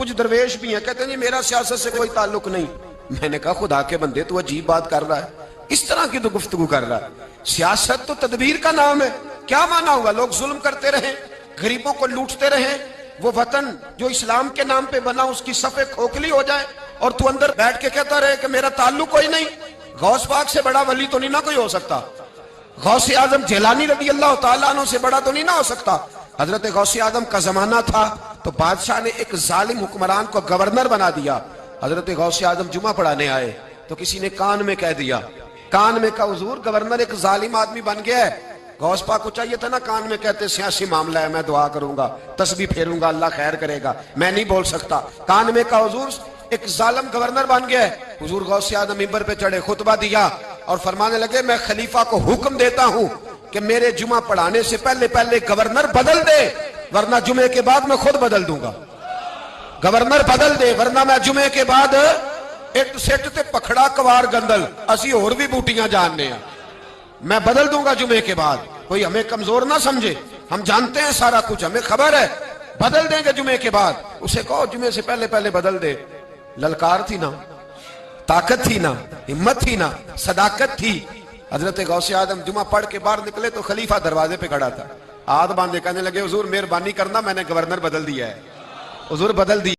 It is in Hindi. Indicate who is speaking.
Speaker 1: कुछ दरवेश भी हैं, कहते हैं जी मेरा सियासत से कोई ताल्लुक नहीं। मैंने कहा खुदा के बंदे तू अजीब बात कर रहा है, इस तरह की तो गुफ्तगू कर रहा है। सियासत तो तदबीर का नाम है। क्या माना हुआ लोग जुल्म करते रहे, गरीबों को लूटते रहे, वो वतन जो इस्लाम के नाम पे बना उसकी सफे खोखली हो जाए और तू अंदर बैठ के कहता रहे कि मेरा ताल्लुक कोई नहीं। गौस पाक से बड़ा वली तो नहीं ना कोई हो सकता, गौसे आजम जिलानी रज़ी अल्लाह तआला अन्हु से बड़ा तो नहीं ना हो सकता। हजरत गौसे आजम का जमाना था तो बादशाह ने एक जालिम हुक्मरान को गवर्नर बना दिया। हजरत गौसे आजम जुमा पढ़ाने आए तो किसी ने कान में कह दिया, कान में कहा हुजूर गवर्नर एक जालिम आदमी बन गया है। गौस पाक को चाहिए था ना कान में कहते सियासी मामला है, मैं दुआ करूंगा, तस्बीह फेरूंगा, अल्लाह खैर करेगा, मैं नहीं बोल सकता। कान में कहा हुजूर एक जालिम गवर्नर बन गया है। हुजूर गौसे आजम मिंबर पे चढ़े, खुतबा दिया और फरमाने लगे मैं खलीफा को हुक्म देता हूं कि मेरे जुमा पढ़ाने से पहले पहले गवर्नर बदल दे, वरना जुमे के बाद मैं खुद बदल दूंगा। गवर्नर बदल दे वरना मैं जुमे के बाद एक सेट ते पखड़ा कवार गंदल असी और भी बूटियां जानने हैं, मैं बदल दूंगा जुमे के बाद। कोई हमें कमजोर ना समझे, हम जानते हैं सारा कुछ, हमें खबर है, बदल देंगे जुमे के बाद। उसे कहो जुमे से पहले पहले बदल दे। ललकार थी ना, ताकत थी ना, हिम्मत थी ना, सदाकत थी। हजरत गौसे आदम जुमा पढ़ के बाहर निकले तो खलीफा दरवाजे पे खड़ा था, हाथ बांधे कहने लगे हुजूर मेहरबानी करना, मैंने गवर्नर बदल दिया है। हुजूर बदल दिया।